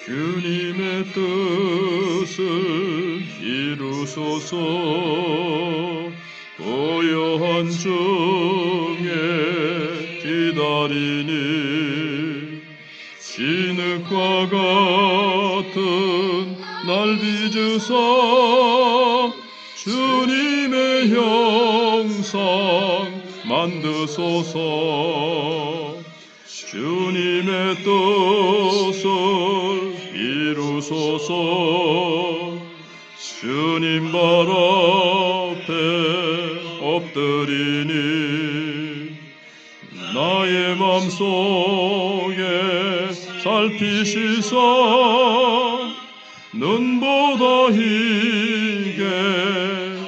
주님의 뜻을 이루소서. 고요한 중에 기다리니 진흙과 같은 날 빚으사 주님의 형상 만드소서. 주님의 뜻을 이루소서. 주님 발 앞에 엎드리니 나의 맘속에 살피시사 눈보다 희게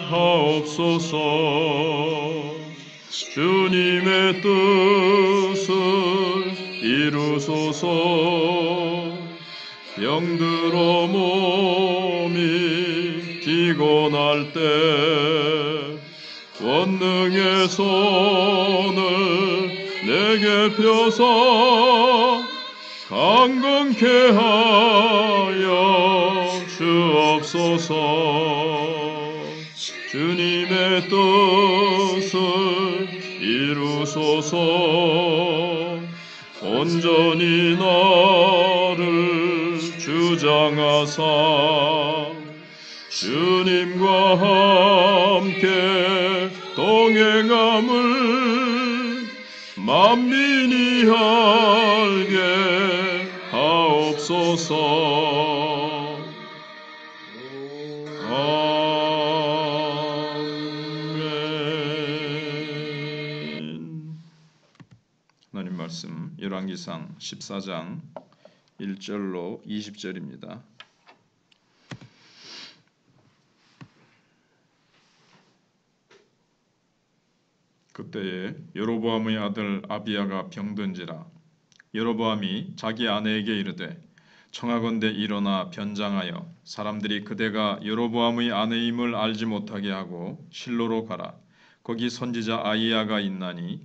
하옵소서. 주님의 뜻을 이루소서. 병들어 몸이 피곤할 때 권능의 손을 내게 펴사 강건케 하여 주옵소서. 주님의 뜻을 이루소서. 온전히 나를 주장하사 주님과 함께 동행함을 만민이 알게 하옵소서. 아멘. 하나님 말씀 열왕기상 14장 1절로 20절입니다. 그때에 여로보암의 아들 아비야가 병든지라. 여로보암이 자기 아내에게 이르되 청하건대 일어나 변장하여 사람들이 그대가 여로보암의 아내임을 알지 못하게 하고 실로로 가라. 거기 선지자 아히야가 있나니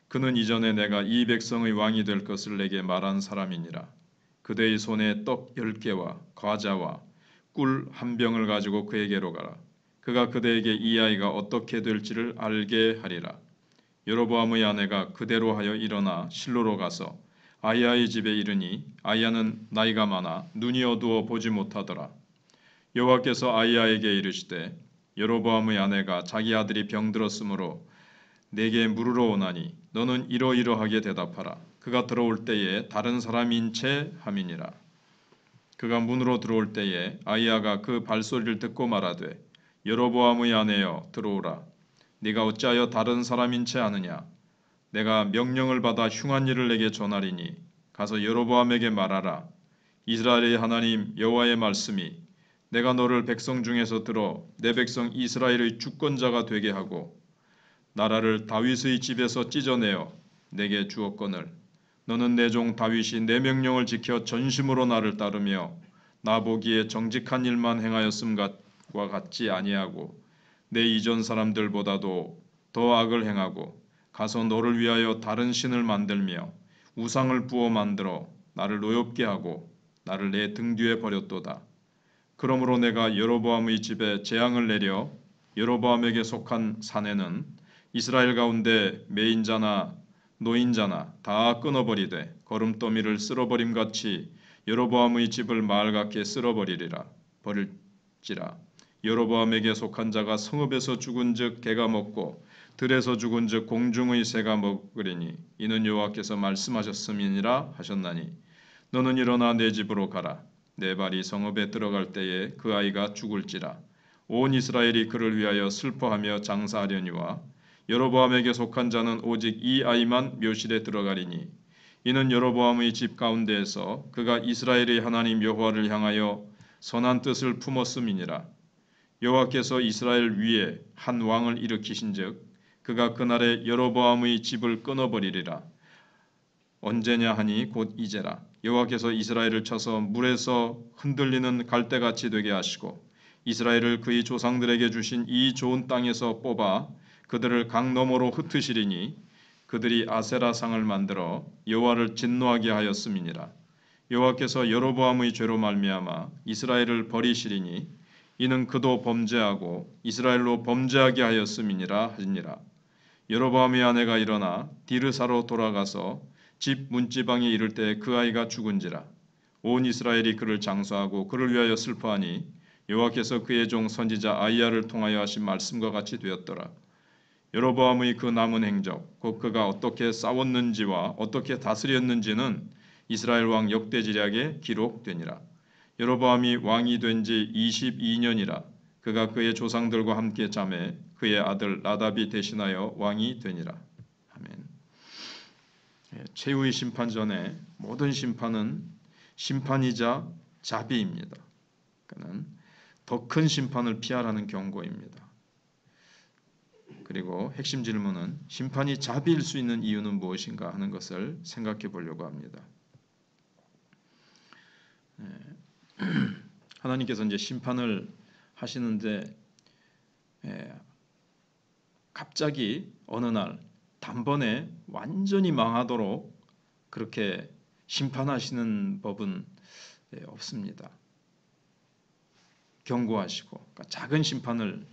그는 이전에 내가 이 백성의 왕이 될 것을 내게 말한 사람이니라. 그대의 손에 떡 10개와 과자와 꿀 한 병을 가지고 그에게로 가라. 그가 그대에게 이 아이가 어떻게 될지를 알게 하리라. 여로보암의 아내가 그대로 하여 일어나 실로로 가서 아히야의 집에 이르니 아히야는 나이가 많아 눈이 어두워 보지 못하더라. 여호와께서 아히야에게 이르시되 여로보암의 아내가 자기 아들이 병들었으므로 내게 물으러 오나니 너는 이러이러하게 대답하라. 그가 들어올 때에 다른 사람인 채 함이니라. 그가 문으로 들어올 때에 아히야가 그 발소리를 듣고 말하되 여로보암의 아내여 들어오라. 네가 어찌하여 다른 사람인 채 하느냐. 내가 명령을 받아 흉한 일을 내게 전하리니 가서 여로보암에게 말하라. 이스라엘의 하나님 여호와의 말씀이 내가 너를 백성 중에서 들어 내 백성 이스라엘의 주권자가 되게 하고 나라를 다윗의 집에서 찢어내어 내게 주었거늘 너는 내 종 다윗이 내 명령을 지켜 전심으로 나를 따르며 나 보기에 정직한 일만 행하였음과 같지 아니하고 내 이전 사람들보다도 더 악을 행하고 가서 너를 위하여 다른 신을 만들며 우상을 부어 만들어 나를 노엽게 하고 나를 내 등 뒤에 버렸도다. 그러므로 내가 여로보암의 집에 재앙을 내려 여로보암에게 속한 사내는 이스라엘 가운데 매인자나 노인자나 다 끊어버리되 거름더미를 쓸어버림같이 여로보암의 집을 마을 같게 쓸어버리리라. 버릴지라. 여로보암에게 속한 자가 성읍에서 죽은즉 개가 먹고 들에서 죽은즉 공중의 새가 먹으리니 이는 여호와께서 말씀하셨음이니라 하셨나니 너는 일어나 내 집으로 가라. 내 발이 성읍에 들어갈 때에 그 아이가 죽을지라. 온 이스라엘이 그를 위하여 슬퍼하며 장사하려니와 여로보암에게 속한 자는 오직 이 아이만 묘실에 들어가리니 이는 여로보암의 집 가운데에서 그가 이스라엘의 하나님 여호와를 향하여 선한 뜻을 품었음이니라. 여호와께서 이스라엘 위에 한 왕을 일으키신즉 그가 그날에 여로보암의 집을 끊어버리리라. 언제냐 하니 곧 이제라. 여호와께서 이스라엘을 쳐서 물에서 흔들리는 갈대같이 되게 하시고 이스라엘을 그의 조상들에게 주신 이 좋은 땅에서 뽑아 그들을 강 너머로 흩으시리니 그들이 아세라상을 만들어 여호와를 진노하게 하였음이니라. 여호와께서 여로보암의 죄로 말미암아 이스라엘을 버리시리니 이는 그도 범죄하고 이스라엘로 범죄하게 하였음이니라 하니라. 여로보암의 아내가 일어나 디르사로 돌아가서 집 문지방에 이를 때 그 아이가 죽은지라. 온 이스라엘이 그를 장수하고 그를 위하여 슬퍼하니 여호와께서 그의 종 선지자 아이야를 통하여 하신 말씀과 같이 되었더라. 여로보암의 그 남은 행적 곧 그가 어떻게 싸웠는지와 어떻게 다스렸는지는 이스라엘 왕 역대지략에 기록되니라. 여로보암이 왕이 된 지 22년이라. 그가 그의 조상들과 함께 잠에 그의 아들 나답이 대신하여 왕이 되니라. 아멘. 최후의 심판 전에 모든 심판은 심판이자 자비입니다. 그는 더 큰 심판을 피하라는 경고입니다. 그리고 핵심 질문은 심판이 자비일 수 있는 이유는 무엇인가 하는 것을 생각해 보려고 합니다. 하나님께서 이제 심판을 하시는데 갑자기 어느 날 단번에 완전히 망하도록 그렇게 심판하시는 법은 없습니다. 경고하시고 그러니까 작은 심판을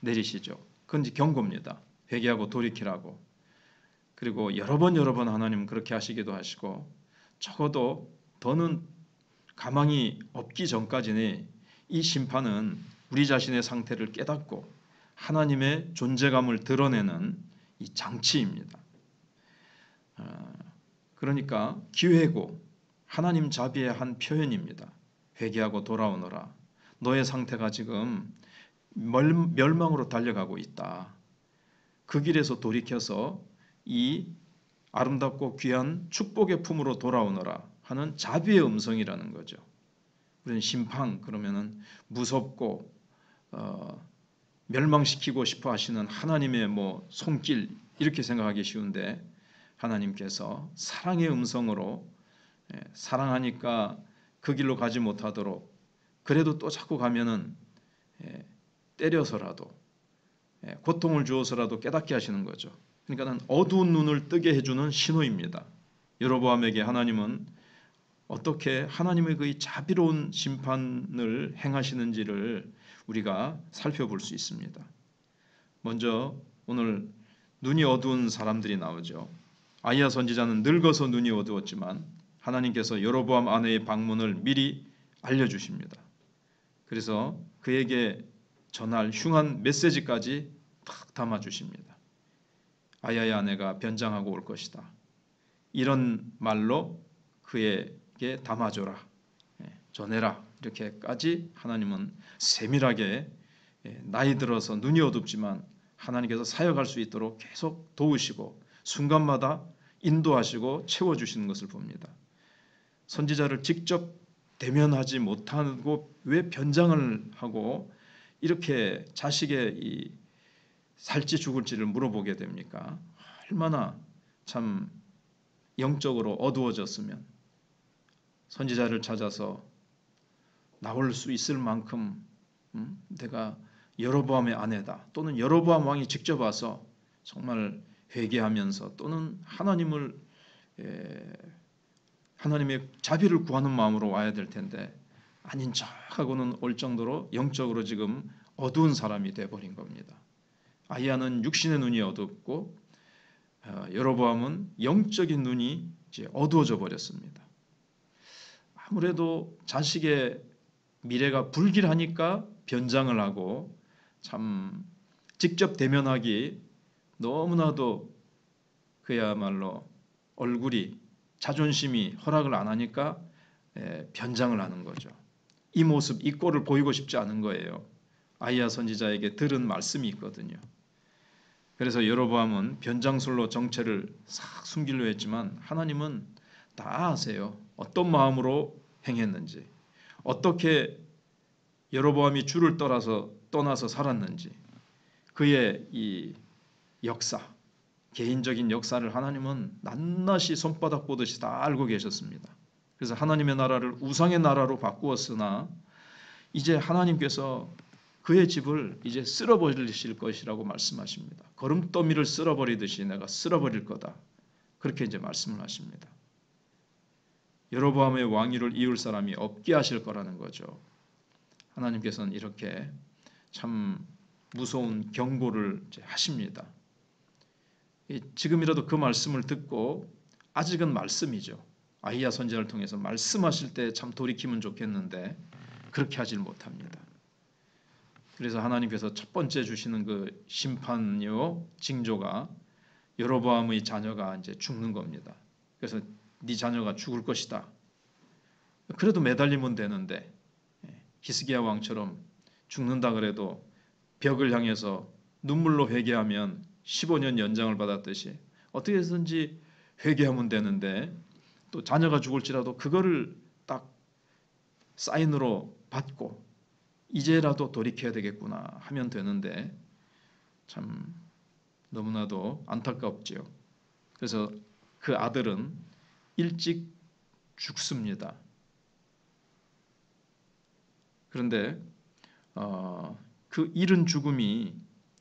내리시죠. 그건 이제 경고입니다. 회개하고 돌이키라고. 그리고 여러 번 하나님은 그렇게 하시기도 하시고 적어도 더는 가망이 없기 전까지는 이 심판은 우리 자신의 상태를 깨닫고 하나님의 존재감을 드러내는 이 장치입니다. 그러니까 기회고 하나님 자비의 한 표현입니다. 회개하고 돌아오너라. 너의 상태가 지금 멸망으로 달려가고 있다. 그 길에서 돌이켜서 이 아름답고 귀한 축복의 품으로 돌아오너라 하는 자비의 음성이라는 거죠. 우리는 심판 그러면은 무섭고 멸망시키고 싶어 하시는 하나님의 손길 이렇게 생각하기 쉬운데 하나님께서 사랑의 음성으로 사랑하니까 그 길로 가지 못하도록 그래도 또 자꾸 가면은 때려서라도 고통을 주어서라도 깨닫게 하시는 거죠. 그러니까는 어두운 눈을 뜨게 해주는 신호입니다. 여로보암에게 하나님은 어떻게 하나님의 그 자비로운 심판을 행하시는지를 우리가 살펴볼 수 있습니다. 먼저 오늘 눈이 어두운 사람들이 나오죠. 아이야 선지자는 늙어서 눈이 어두웠지만 하나님께서 여로보암 아내의 방문을 미리 알려주십니다. 그래서 그에게 전할 흉한 메시지까지 탁 담아주십니다. 아이야의 아내가 변장하고 올 것이다. 이런 말로 그에게 담아줘라. 전해라. 이렇게까지 하나님은 세밀하게 나이 들어서 눈이 어둡지만 하나님께서 사역할 수 있도록 계속 도우시고 순간마다 인도하시고 채워주시는 것을 봅니다. 선지자를 직접 대면하지 못하고 왜 변장을 하고 이렇게 자식의 이 살지 죽을지를 물어보게 됩니까? 얼마나 참 영적으로 어두워졌으면 선지자를 찾아서 나올 수 있을 만큼 내가 여로보암의 아내다 또는 여로보암 왕이 직접 와서 정말 회개하면서 또는 하나님의 자비를 구하는 마음으로 와야 될 텐데 아닌 척하고는 올 정도로 영적으로 지금 어두운 사람이 돼버린 겁니다. 아히야는 육신의 눈이 어둡고 여로보암은 영적인 눈이 이제 어두워져 버렸습니다. 아무래도 자식의 미래가 불길하니까 변장을 하고 참 직접 대면하기 너무나도 그야말로 얼굴이 자존심이 허락을 안 하니까 변장을 하는 거죠. 이 모습, 이 꼴을 보이고 싶지 않은 거예요. 아히야 선지자에게 들은 말씀이 있거든요. 그래서 여로보암은 변장술로 정체를 싹 숨기려 했지만 하나님은 다 아세요. 어떤 마음으로 행했는지, 어떻게 여로보암이 주를 떠나서 살았는지, 그의 이 역사, 개인적인 역사를 하나님은 낱낱이 손바닥 보듯이 다 알고 계셨습니다. 그래서 하나님의 나라를 우상의 나라로 바꾸었으나 이제 하나님께서 그의 집을 이제 쓸어버리실 것이라고 말씀하십니다. 거름더미를 쓸어버리듯이 내가 쓸어버릴 거다. 그렇게 이제 말씀을 하십니다. 여로보암의 왕위를 이을 사람이 없게 하실 거라는 거죠. 하나님께서는 이렇게 참 무서운 경고를 하십니다. 지금이라도 그 말씀을 듣고, 아직은 말씀이죠. 아히야 선지자를 통해서 말씀하실 때 참 돌이키면 좋겠는데 그렇게 하질 못합니다. 그래서 하나님께서 첫 번째 주시는 그 심판요 징조가 여로보암의 자녀가 이제 죽는 겁니다. 그래서 네 자녀가 죽을 것이다. 그래도 매달리면 되는데, 히스기야 왕처럼 죽는다 그래도 벽을 향해서 눈물로 회개하면 15년 연장을 받았듯이 어떻게 해서든지 회개하면 되는데, 또 자녀가 죽을지라도 그거를 딱 사인으로 받고 이제라도 돌이켜야 되겠구나 하면 되는데 참 너무나도 안타깝지요. 그래서 그 아들은 일찍 죽습니다. 그런데 그 이른 죽음이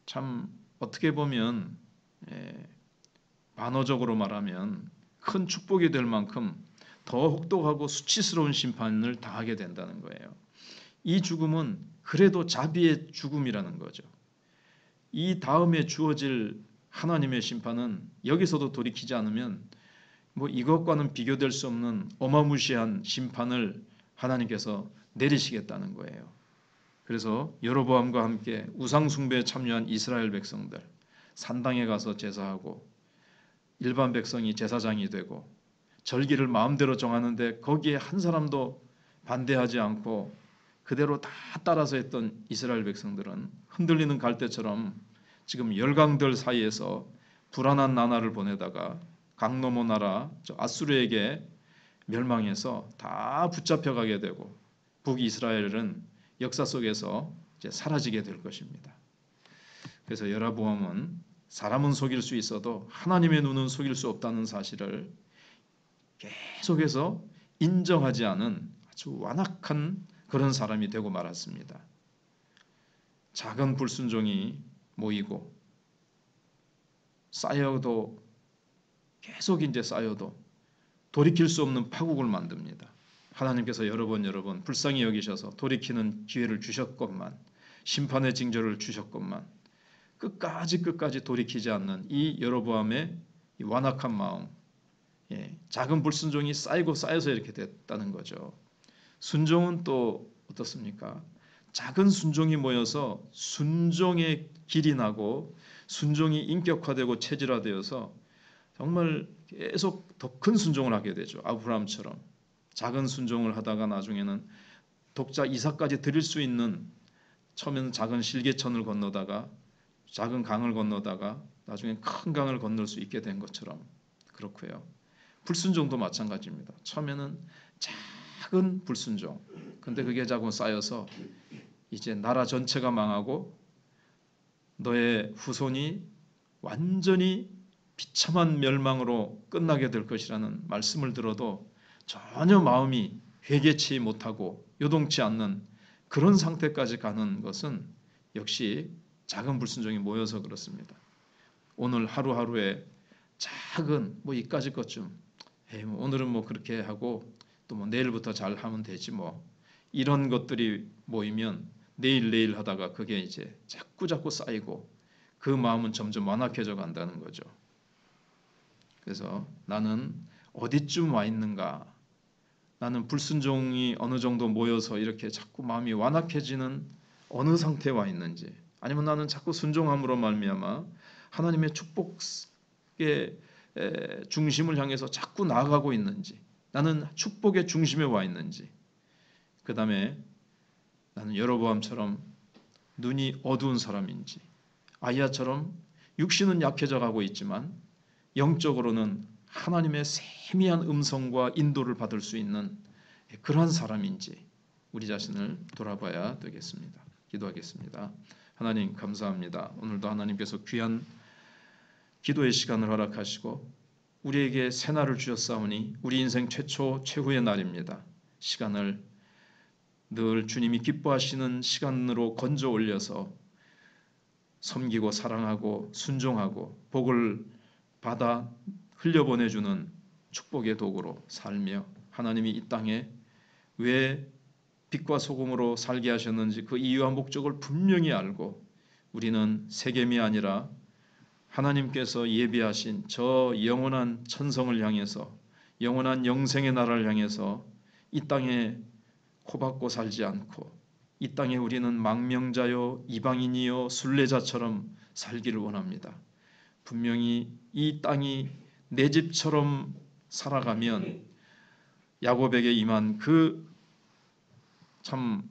참 어떻게 보면 반어적으로 말하면 큰 축복이 될 만큼 더 혹독하고 수치스러운 심판을 당하게 된다는 거예요. 이 죽음은 그래도 자비의 죽음이라는 거죠. 이 다음에 주어질 하나님의 심판은 여기서도 돌이키지 않으면 뭐 이것과는 비교될 수 없는 어마무시한 심판을 하나님께서 내리시겠다는 거예요. 그래서 여로보암과 함께 우상 숭배에 참여한 이스라엘 백성들, 산당에 가서 제사하고 일반 백성이 제사장이 되고 절기를 마음대로 정하는데 거기에 한 사람도 반대하지 않고 그대로 다 따라서 했던 이스라엘 백성들은 흔들리는 갈대처럼 지금 열강들 사이에서 불안한 나날을 보내다가 강노모 나라 아수르에게 멸망해서 다 붙잡혀가게 되고 북이스라엘은 역사 속에서 이제 사라지게 될 것입니다. 그래서 여로보암은 사람은 속일 수 있어도 하나님의 눈은 속일 수 없다는 사실을 계속해서 인정하지 않은 아주 완악한 그런 사람이 되고 말았습니다. 작은 불순종이 모이고 쌓여도 계속 이제 쌓여도 돌이킬 수 없는 파국을 만듭니다. 하나님께서 여러 번 불쌍히 여기셔서 돌이키는 기회를 주셨건만, 심판의 징조를 주셨건만 끝까지 돌이키지 않는 이 여로보암의 이 완악한 마음, 작은 불순종이 쌓이고 쌓여서 이렇게 됐다는 거죠. 순종은 또 어떻습니까? 작은 순종이 모여서 순종의 길이 나고 순종이 인격화되고 체질화되어서 정말 계속 더 큰 순종을 하게 되죠. 아브라함처럼 작은 순종을 하다가 나중에는 독자 이삭까지 드릴 수 있는, 처음에는 작은 실개천을 건너다가 작은 강을 건너다가 나중에 큰 강을 건널 수 있게 된 것처럼 그렇고요. 불순종도 마찬가지입니다. 처음에는 작은 불순종, 근데 그게 자꾸 쌓여서 이제 나라 전체가 망하고 너의 후손이 완전히 비참한 멸망으로 끝나게 될 것이라는 말씀을 들어도 전혀 마음이 회개치 못하고 요동치 않는 그런 상태까지 가는 것은 역시 작은 불순종이 모여서 그렇습니다. 오늘 하루하루에 작은 뭐 이까짓 것 좀 오늘은 뭐 그렇게 하고 또 뭐 내일부터 잘 하면 되지 뭐 이런 것들이 모이면 내일 하다가 그게 이제 자꾸 쌓이고 그 마음은 점점 완악해져 간다는 거죠. 그래서 나는 어디쯤 와 있는가? 나는 불순종이 어느 정도 모여서 이렇게 자꾸 마음이 완악해지는 어느 상태에 와 있는지, 아니면 나는 자꾸 순종함으로 말미암아 하나님의 축복의 중심을 향해서 자꾸 나아가고 있는지, 나는 축복의 중심에 와 있는지, 그 다음에 나는 여로보암처럼 눈이 어두운 사람인지, 아히야처럼 육신은 약해져 가고 있지만 영적으로는 하나님의 세미한 음성과 인도를 받을 수 있는 그러한 사람인지 우리 자신을 돌아봐야 되겠습니다. 기도하겠습니다. 하나님 감사합니다. 오늘도 하나님께서 귀한 기도의 시간을 허락하시고 우리에게 새날을 주셨사오니 우리 인생 최후의 날입니다. 시간을 늘 주님이 기뻐하시는 시간으로 건져 올려서 섬기고 사랑하고 순종하고 복을 받아 흘려보내주는 축복의 도구로 살며 하나님이 이 땅에 왜 빛과 소금으로 살게 하셨는지 그 이유와 목적을 분명히 알고 우리는 세겜이 아니라 하나님께서 예비하신 저 영원한 천성을 향해서 영원한 영생의 나라를 향해서 이 땅에 코박고 살지 않고 이 땅에 우리는 망명자요 이방인이요 순례자처럼 살기를 원합니다. 분명히 이 땅이 내 집처럼 살아가면 야곱에게 임한 그 참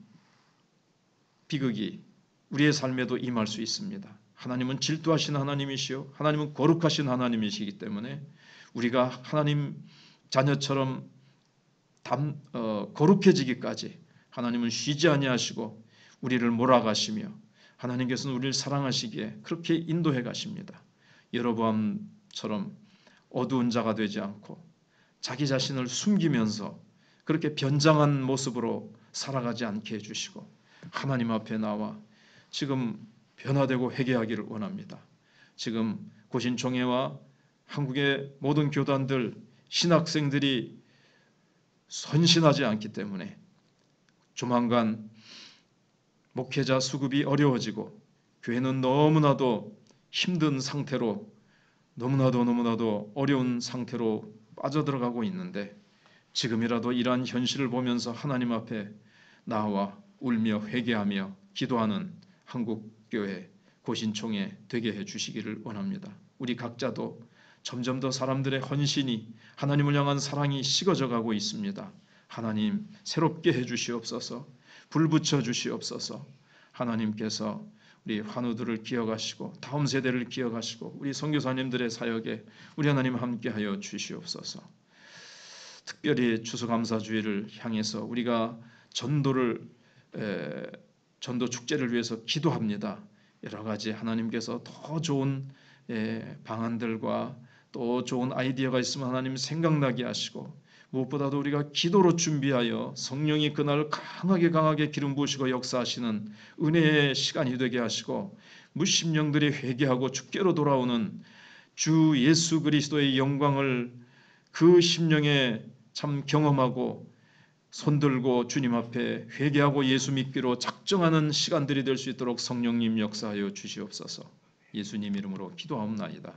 비극이 우리의 삶에도 임할 수 있습니다. 하나님은 질투하신 하나님이시요 하나님은 거룩하신 하나님이시기 때문에 우리가 하나님 자녀처럼 거룩해지기까지 하나님은 쉬지 아니하시고 우리를 몰아가시며 하나님께서는 우리를 사랑하시기에 그렇게 인도해 가십니다. 여로보암처럼 어두운 자가 되지 않고 자기 자신을 숨기면서 그렇게 변장한 모습으로 살아가지 않게 해주시고 하나님 앞에 나와 지금 변화되고 회개하기를 원합니다. 지금 고신총회와 한국의 모든 교단들 신학생들이 선신하지 않기 때문에 조만간 목회자 수급이 어려워지고 교회는 너무나도 힘든 상태로 너무나도 어려운 상태로 빠져들어가고 있는데 지금이라도 이러한 현실을 보면서 하나님 앞에 나와 울며 회개하며 기도하는 한국교회 고신총회 되게 해주시기를 원합니다. 우리 각자도 점점 더 사람들의 헌신이 하나님을 향한 사랑이 식어져 가고 있습니다. 하나님 새롭게 해주시옵소서. 불 붙여 주시옵소서. 하나님께서 우리 환우들을 기억하시고 다음 세대를 기억하시고 우리 선교사님들의 사역에 우리 하나님 함께하여 주시옵소서. 특별히 추수감사주의를 향해서 우리가 전도 축제를 위해서 기도합니다. 여러 가지 하나님께서 더 좋은 방안들과 또 좋은 아이디어가 있으면 하나님 생각나게 하시고 무엇보다도 우리가 기도로 준비하여 성령이 그날 강하게 기름 부으시고 역사하시는 은혜의 시간이 되게 하시고 무심령들이 회개하고 주께로 돌아오는 주 예수 그리스도의 영광을 그 심령에 참 경험하고 손들고 주님 앞에 회개하고 예수 믿기로 작정하는 시간들이 될 수 있도록 성령님 역사하여 주시옵소서. 예수님 이름으로 기도하옵나이다.